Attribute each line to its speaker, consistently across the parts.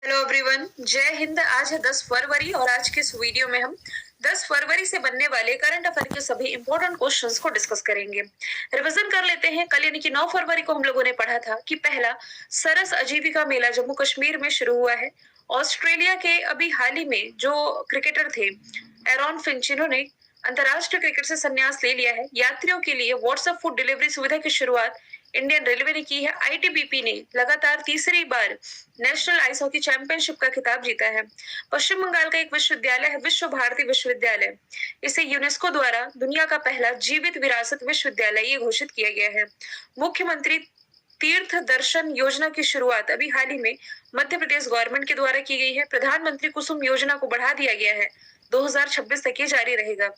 Speaker 1: Hello everyone, जय हिंद। आज है 10 फरवरी और आज के इस वीडियो में हम 10 फरवरी से बनने वाले करंट अफेयर के सभी इंपॉर्टेंट क्वेश्चंस को डिस्कस करेंगे। रिवीजन कर लेते हैं। कल यानी कि 9 फरवरी को हम लोगों ने पढ़ा था कि पहला सरस आजीविका मेला जम्मू कश्मीर में शुरू हुआ है। ऑस्ट्रेलिया के अभी हाल ही में जो क्रिकेटर थे एरॉन फिंच, इन्होंने अंतरराष्ट्रीय क्रिकेट से संन्यास ले लिया है। यात्रियों के लिए व्हाट्सएप फूड डिलीवरी सुविधा की शुरुआत इंडियन रेलवे ने की है। आईटीबीपी ने लगातार तीसरी बार नेशनल आइस हॉकी चैंपियनशिप का खिताब जीता है। पश्चिम बंगाल का एक विश्वविद्यालय है विश्व भारती विश्वविद्यालय। इसे यूनेस्को द्वारा दुनिया का पहला जीवित विरासत विश्वविद्यालय ये घोषित किया गया है। मुख्यमंत्री तीर्थ दर्शन योजना की शुरुआत अभी हाल ही में मध्य प्रदेश गवर्नमेंट के द्वारा की गई है। प्रधानमंत्री कुसुम योजना को बढ़ा दिया गया है। 2026 तक ये जारी रहेगा।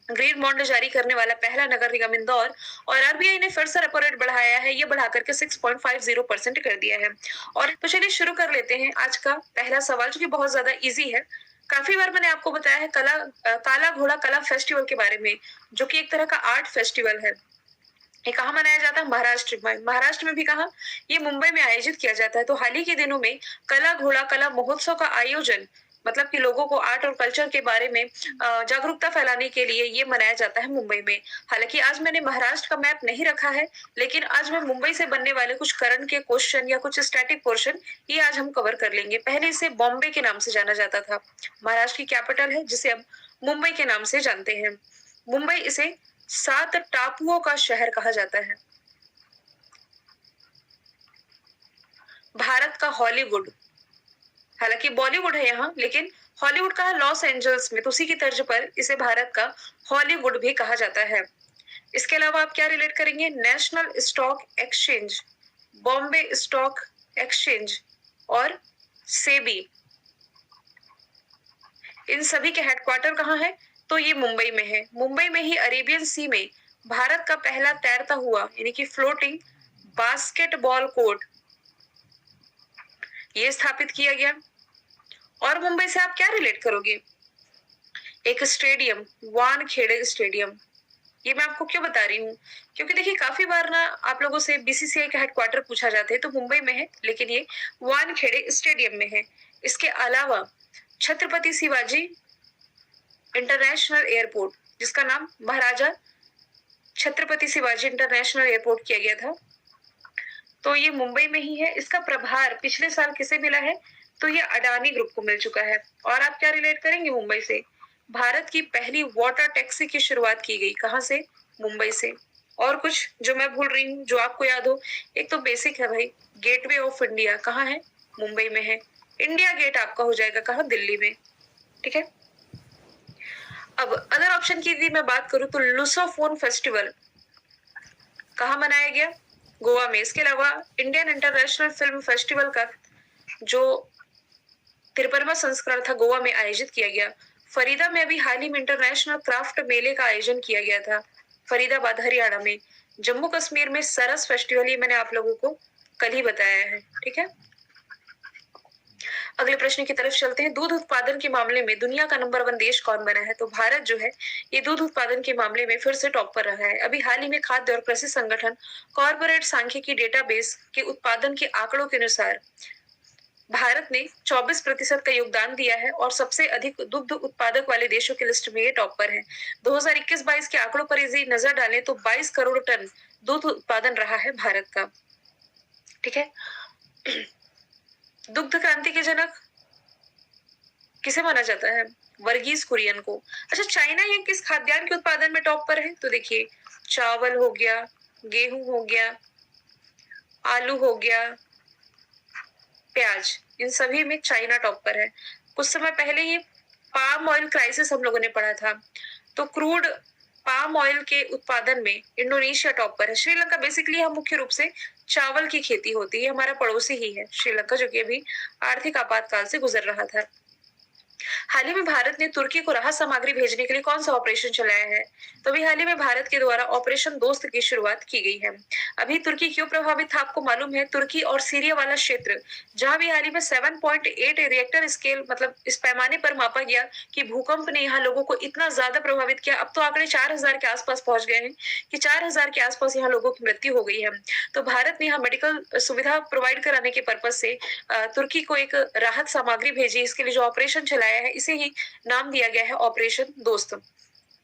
Speaker 1: ग्रीन बॉन्ड जारी करने वाला पहला नगर निगम इंदौर। और आरबीआई ने फिर से रेपो रेट बढ़ाया है, ये बढ़ा करके 6.50% कर दिया है। और तो चलिए शुरू कर लेते हैं आज का पहला सवाल, जो कि बहुत ज्यादा इजी है। काफी बार मैंने आपको बताया है काला घोड़ा कला फेस्टिवल के बारे में, जो कि एक तरह का आर्ट फेस्टिवल है। ये कहाँ मनाया जाता है? महाराष्ट्र में। महाराष्ट्र में भी कहाँ? ये मुंबई में आयोजित किया जाता है। तो हाल ही के दिनों में कला घोड़ा कला महोत्सव का आयोजन, मतलब कि लोगों को आर्ट और कल्चर के बारे में जागरूकता फैलाने के लिए ये मनाया जाता है मुंबई में। हालांकि आज मैंने महाराष्ट्र का मैप नहीं रखा है, लेकिन आज मैं मुंबई से बनने वाले कुछ करंट के क्वेश्चन या कुछ स्टैटिक पोर्शन ये आज हम कवर कर लेंगे। पहले इसे बॉम्बे के नाम से जाना जाता था। महाराष्ट्र की कैपिटल है, जिसे अब मुंबई के नाम से जानते हैं। मुंबई इसे 7 टापुओं का शहर कहा जाता है। भारत का हॉलीवुड, हालांकि बॉलीवुड है यहाँ, लेकिन हॉलीवुड का है लॉस एंजल्स में, तो उसी की तर्ज पर इसे भारत का हॉलीवुड भी कहा जाता है। इसके अलावा आप क्या रिलेट करेंगे? National stock exchange, Bombay stock exchange और सेबी, इन सभी के हेडक्वार्टर कहाँ है? तो ये मुंबई में है। मुंबई में ही अरेबियन सी में भारत का पहला तैरता हुआ यानी कि फ्लोटिंग बास्केटबॉल कोर्ट ये स्थापित किया गया। और मुंबई से आप क्या रिलेट करोगे? एक स्टेडियम, वानखेड़े स्टेडियम। ये मैं आपको क्यों बता रही हूँ? क्योंकि देखिए काफी बार ना आप लोगों से बीसीसीआई का हेडक्वार्टर पूछा जाता है, तो मुंबई में है, लेकिन ये वानखेड़े स्टेडियम में है। इसके अलावा छत्रपति शिवाजी इंटरनेशनल एयरपोर्ट, जिसका नाम महाराजा छत्रपति शिवाजी इंटरनेशनल एयरपोर्ट किया गया था, तो ये मुंबई में ही है। इसका प्रभार पिछले साल किसे मिला है? तो ये अडानी ग्रुप को मिल चुका है। और आप क्या रिलेट करेंगे मुंबई से? भारत की पहली वाटर टैक्सी की शुरुआत की गई कहाँ से? मुंबई से। और कुछ जो मैं भूल रही हूँ जो आपको याद हो? एक तो बेसिक है भाई, गेटवे ऑफ इंडिया कहाँ है? मुंबई में है। इंडिया गेट आपका हो जाएगा कहाँ? दिल्ली में। ठीक है। अब अदर ऑप्शन की यदि मैं बात करूं तो लुसोफोन फेस्टिवल कहाँ मनाया गया? गोवा में। इसके अलावा इंडियन इंटरनेशनल फिल्म फेस्टिवल का जो 53वां संस्करण था गोवा में आयोजित किया गया। फरीदा में अभी हाल ही में इंटरनेशनल क्राफ्ट मेले का आयोजन किया गया था, फरीदाबाद हरियाणा में। जम्मू कश्मीर में सरस फेस्टिवल, ये मैंने आप लोगों को कल ही बताया है। ठीक है। अगले प्रश्न की तरफ चलते हैं। दूध उत्पादन के मामले में दुनिया का नंबर 1 देश कौन बना है? तो भारत जो है ये दूध उत्पादन के मामले में फिर से टॉप पर रहा है। अभी हाल ही में खाद्य और कृषि संगठन कॉर्पोरेट सांख्यिकी डेटाबेस के उत्पादन के आंकड़ों के अनुसार भारत ने 24% का योगदान दिया है और सबसे अधिक दुग्ध उत्पादक वाले देशों की लिस्ट में ये टॉप पर है। 2021-22 के आंकड़ों पर यदि नजर डालें तो 22 करोड़ टन दूध उत्पादन रहा है भारत का। ठीक है। दुग्ध क्रांति के जनक किसे माना जाता है? वर्गीज कुरियन को। अच्छा, चाइना ये किस खाद्यान्न के उत्पादन में टॉप पर है? तो देखिए चावल हो गया, गेहूं हो गया, आलू हो गया, प्याज, इन सभी में चाइना टॉप पर है। कुछ समय पहले ही पाम ऑयल क्राइसिस हम लोगों ने पढ़ा था, तो क्रूड पाम ऑयल के उत्पादन में इंडोनेशिया टॉप पर है। श्रीलंका बेसिकली हम मुख्य रूप से चावल की खेती होती है, हमारा पड़ोसी ही है श्रीलंका, जो कि अभी आर्थिक आपातकाल से गुजर रहा था। हाल ही में भारत ने तुर्की को राहत सामग्री भेजने के लिए कौन सा ऑपरेशन चलाया है? तो अभी हाल ही में भारत के द्वारा ऑपरेशन दोस्त की शुरुआत की गई है। अभी तुर्की क्यों प्रभावित था आपको मालूम है? तुर्की और सीरिया वाला क्षेत्र जहां भी हाल ही में 7.8 रिएक्टर स्केल मतलब इस पैमाने पर मापा गया कि भूकंप ने यहाँ लोगों को इतना ज्यादा प्रभावित किया। अब तो आंकड़े 4000 के आसपास पहुंच गए हैं कि 4000 के आसपास यहाँ लोगों की मृत्यु हो गई है। तो भारत ने यहाँ मेडिकल सुविधा प्रोवाइड कराने के पर्पज से तुर्की को एक राहत सामग्री भेजी। इसके लिए जो ऑपरेशन चलाया है इसे ही नाम दिया गया है ऑपरेशन दोस्त।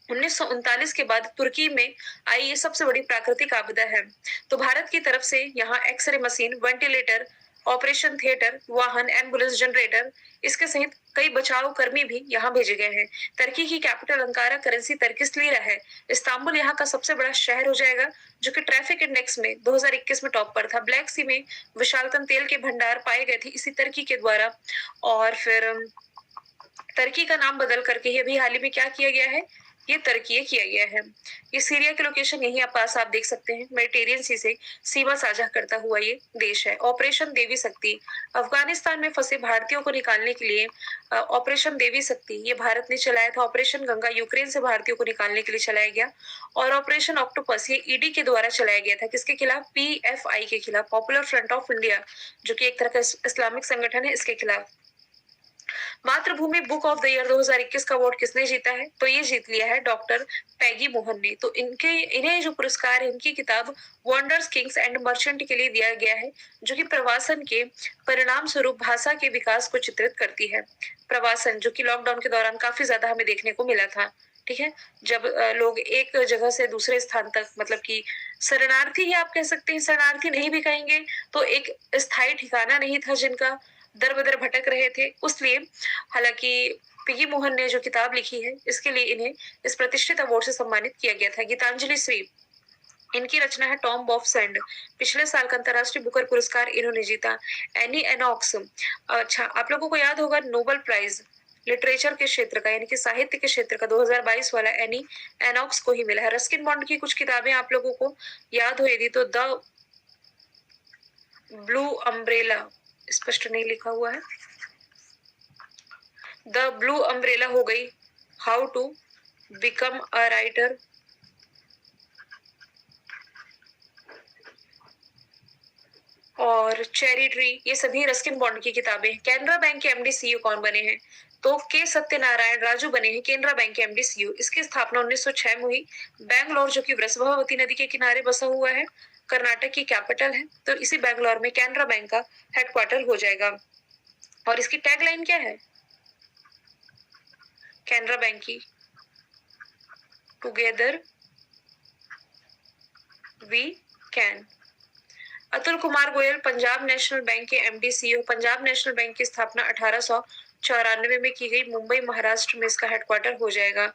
Speaker 1: 1939 के बाद तुर्की में आई ये सबसे बड़ी प्राकृतिक आपदा है। तो भारत की तरफ से यहाँ x ray machine, ventilator, operation theatre, वाहन, एम्बुलेंस, जनरेटर इसके सहित कई बचाव कर्मी भी यहाँ भेजे गए हैं। तुर्की की capital Ankara, currency Turkish lira है। इस्तांबुल यहाँ का सबसे बड़ा शहर हो जाएगा जो कि ट्रैफिक इंडेक्स में 2021 में टॉप पर था। ब्लैक सी में विशालतम तेल के भंडार पाए गए थे इसी तुर्की के द्वारा। और फिर तुर्की का नाम बदल करके ही अभी हाल ही में क्या किया गया है? ये तुर्की किया गया है। ये सीरिया के लोकेशन यही आप पास आप देख सकते हैं। मेडिटेरियन सी से सीमा साझा करता हुआ ये देश है। ऑपरेशन देवी शक्ति, अफगानिस्तान में फंसे भारतीयों को निकालने के लिए ऑपरेशन देवी शक्ति ये भारत ने चलाया था। ऑपरेशन गंगा यूक्रेन से भारतीयों को निकालने के लिए चलाया गया। और ऑपरेशन ऑक्टोपस ये ईडी के द्वारा चलाया गया था। किसके खिलाफ? पीएफआई के खिलाफ, पॉपुलर फ्रंट ऑफ इंडिया, जो कि एक तरह का इस्लामिक संगठन है, इसके खिलाफ। मातृभूमि बुक ऑफ द ईयर 2021 का अवार्ड किसने जीता है? तो ये जीत लिया है डॉक्टर पैगी मोहन ने। तो इन्हें जो पुरस्कार है इनकी किताब वंडर्स किंग्स एंड मर्चेंट के लिए दिया गया है, जो कि प्रवासन के परिणाम स्वरूप भाषा के विकास को चित्रित करती है। प्रवासन जो कि लॉकडाउन के दौरान काफी ज्यादा हमें देखने को मिला था। ठीक है, जब लोग एक जगह से दूसरे स्थान तक मतलब कि शरणार्थी ही आप कह सकते हैं, शरणार्थी नहीं भी कहेंगे तो एक स्थायी ठिकाना नहीं था जिनका, दर बदर भटक रहे थे। उसलिए हालांकि पिगी मोहन ने जो किताब लिखी है इसके लिए इन्हें इस प्रतिष्ठित अवार्ड से सम्मानित किया गया था। गीतांजलि श्री इनकी रचना है टॉम्ब ऑफ सैंड। पिछले साल का अंतरराष्ट्रीय बुकर पुरस्कार इन्होंने जीता। एनी एनॉक्स, अच्छा आप लोगों को याद होगा नोबेल प्राइज लिटरेचर के क्षेत्र का यानी कि साहित्य के क्षेत्र का 2022 वाला एनी एनॉक्स को ही मिला है। रस्किन बॉन्ड की कुछ किताबें आप लोगों को याद हो यदि तो द ब्लू अम्ब्रेला, स्पष्ट नहीं लिखा हुआ है, द ब्लू अम्ब्रेला हो गई, how to become a writer, और चेरी ट्री, ये सभी रस्किन बॉन्ड की किताबें हैं। कैनरा बैंक के एमडी सीईओ कौन बने हैं? तो के सत्यनारायण राजू बने हैं केनरा बैंक के एमडी सीईओ। इसकी स्थापना 1906 में हुई। बैंगलोर जो कि वृषभावती नदी के किनारे बसा हुआ है, कर्नाटक की कैपिटल है, तो इसी बैंगलोर में कैनरा बैंक का हेडक्वार्टर हो जाएगा। और इसकी टैगलाइन क्या है कैनरा बैंक की? Together we can. Atul Kumar Goyal Punjab national bank के MD CEO. Punjab national bank की स्थापना 1894 में की गई। मुंबई महाराष्ट्र में इसका हेडक्वार्टर हो जाएगा।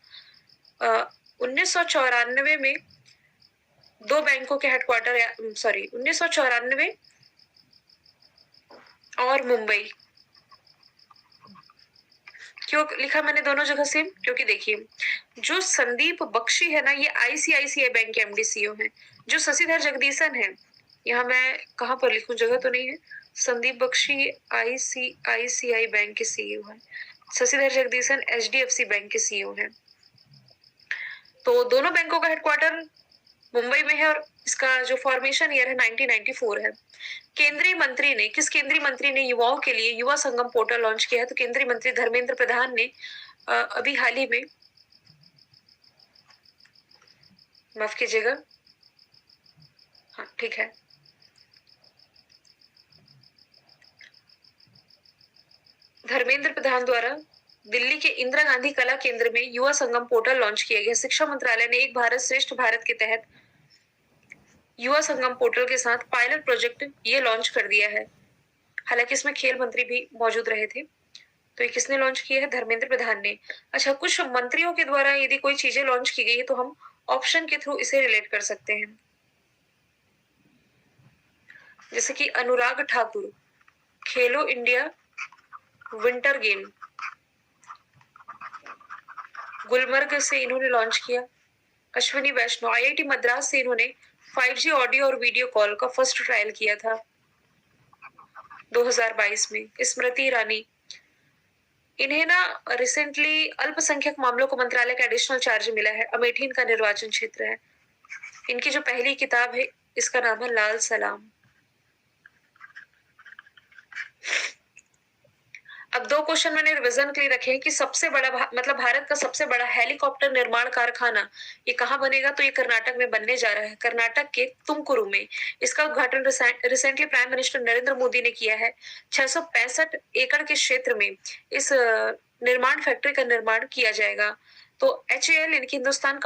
Speaker 1: 1994 में दो बैंकों के हेडक्वार्टर 1994 और मुंबई। क्यों लिखा मैंने दोनों जगह सेम? क्योंकि देखिए जो संदीप बख्शी है ना ये आईसीआईसीआई बैंक के एमडी सीईओ हैं। जो शशिधर जगदीशन है, यहाँ मैं कहाँ पर लिखूं, जगह तो नहीं है। संदीप बख्शी आईसीआईसीआई बैंक के सीईओ है। शशिधर जगदीशन एचडीएफसी बैंक के सीईओ है। तो दोनों बैंकों का हेडक्वार्टर मुंबई में है और इसका जो फॉर्मेशन ईयर है 1994 है। केंद्रीय मंत्री ने किस केंद्रीय मंत्री ने युवाओं के लिए युवा संगम पोर्टल लॉन्च किया है? तो केंद्रीय मंत्री धर्मेंद्र प्रधान ने अभी हाल ही में, माफ कीजिएगा, हाँ ठीक है, धर्मेंद्र प्रधान द्वारा दिल्ली के इंदिरा गांधी कला केंद्र में युवा संगम पोर्टल लॉन्च किया गया। शिक्षा मंत्रालय ने एक भारत श्रेष्ठ भारत के तहत युवा संगम पोर्टल के साथ पायलट प्रोजेक्ट ये लॉन्च कर दिया है। हालांकि इसमें खेल मंत्री भी मौजूद रहे थे। तो ये किसने लॉन्च किया है? धर्मेंद्र प्रधान ने। अच्छा, कुछ मंत्रियों के द्वारा यदि कोई चीजें लॉन्च की गई है तो हम ऑप्शन के थ्रू इसे रिलेट कर सकते हैं। जैसे कि अनुराग ठाकुर, खेलो इंडिया विंटर गेम, गुलमर्ग से इन्होंने लॉन्च किया। अश्विनी वैष्णव आईआईटी मद्रास से इन्होंने 5G ऑडियो और वीडियो कॉल का फर्स्ट ट्रायल किया था 2022 में। स्मृति ईरानी इन्हें ना रिसेंटली अल्पसंख्यक मामलों को मंत्रालय का एडिशनल चार्ज मिला है। अमेठी इनका निर्वाचन क्षेत्र है। इनकी जो पहली किताब है, इसका नाम है लाल सलाम। अब 2 क्वेश्चन मैंने रिवीजन के लिए रखे हैं कि सबसे बड़ा मतलब भारत का सबसे बड़ा हेलीकॉप्टर निर्माण कारखाना ये कहाँ बनेगा? तो ये कर्नाटक में बनने जा रहा है, कर्नाटक के तुमकुरु में। इसका उद्घाटन recently prime minister Narendra Modi ने किया है। 665 एकड़ के क्षेत्र में इस निर्माण फैक्ट्री का निर्माण किया जाएगा। तो एचएएल यानी कि हिंदुस्तान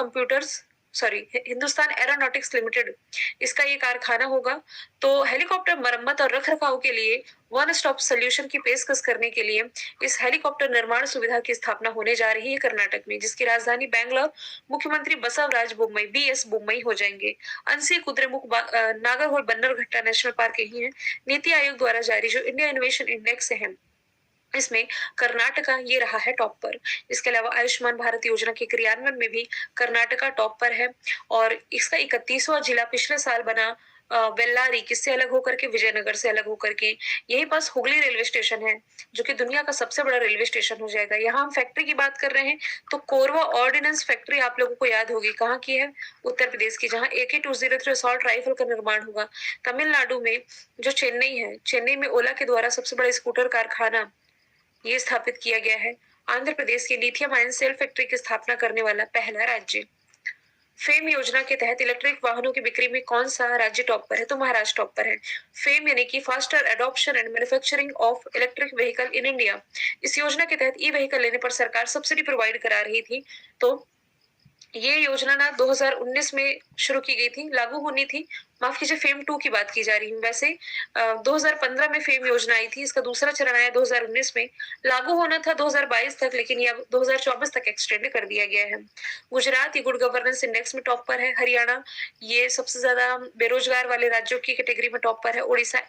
Speaker 1: एरोनॉटिक्स लिमिटेड इसका ये कारखाना होगा। तो हेलीकॉप्टर मरम्मत और रखरखाव के लिए वन स्टॉप सोल्यूशन की पेशकश करने के लिए इस हेलीकॉप्टर निर्माण सुविधा की स्थापना होने जा रही है कर्नाटक में, जिसकी राजधानी बैंगलोर मुख्यमंत्री बसवराज बोम्मई बीएस बोम्मई हो जाएंगे। अंसी कुद्रेमुख नागरहोल बन्नरघट्टा नेशनल पार्क यही है। नीति आयोग द्वारा जारी जो इंडिया इनोवेशन इंडेक्स है इसमें कर्नाटका ये रहा है टॉप पर। इसके अलावा आयुष्मान भारत योजना के क्रियान्वयन में भी कर्नाटका टॉप पर है और इसका 31वां जिला पिछले साल बना बेल्लारी किससे अलग होकर के? विजयनगर से अलग होकर के। यही पास हुगली रेलवे स्टेशन है जो कि दुनिया का सबसे बड़ा रेलवे स्टेशन हो जाएगा। यहाँ हम फैक्ट्री की बात कर रहे हैं तो कोरवा ऑर्डिनेंस फैक्ट्री आप लोगों को याद होगी कहाँ की है? उत्तर प्रदेश की, जहाँ AK-203 असॉल्ट राइफल का निर्माण होगा। तमिलनाडु में जो चेन्नई है, चेन्नई में ओला के द्वारा सबसे बड़ा स्कूटर कारखाना ये स्थापित किया गया है। आंध्र प्रदेश के लिथियम आयन सेल फैक्ट्री की स्थापना करने वाला पहला राज्य। फेम योजना के तहत इलेक्ट्रिक वाहनों की बिक्री में कौन सा राज्य टॉप पर है? तो महाराष्ट्र टॉप पर है। फेम यानी कि faster adoption and manufacturing of electric vehicle in India. इस योजना के तहत ई व्हीकल लेने पर सरकार सब्सिडी प्रोवाइड करा रही थी। तो ये योजना ना 2019 में शुरू की गई थी, लागू होनी थी। माफ कीजिए, फेम 2 की बात की जा रही है। वैसे 2015 में फेम योजना आई थी, इसका दूसरा चरण आया 2019 में। लागू होना था 2022 तक, लेकिन ये अब 2024 तक एक्सटेंड कर दिया गया है। गुजरात ये गुड गवर्नेंस इंडेक्स में टॉप पर है। हरियाणा ये सबसे ज्यादा बेरोजगार वाले राज्यों की कैटेगरी में टॉप पर है। उड़ीसा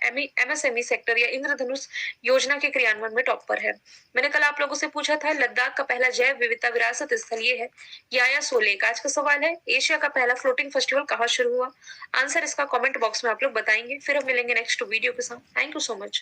Speaker 1: MSME सेक्टर या इंद्रधनुष योजना के क्रियान्वयन में टॉप पर है। मैंने कल आप लोगों से पूछा था लद्दाख का पहला जैव विविधता विरासत स्थल ये है याया सोलेक। आज का सवाल है एशिया का पहला फ्लोटिंग फेस्टिवल कहाँ शुरू हुआ? आंसर इसका कमेंट बॉक्स में आप लोग बताएंगे। फिर हम मिलेंगे नेक्स्ट वीडियो के साथ। Thank you so much.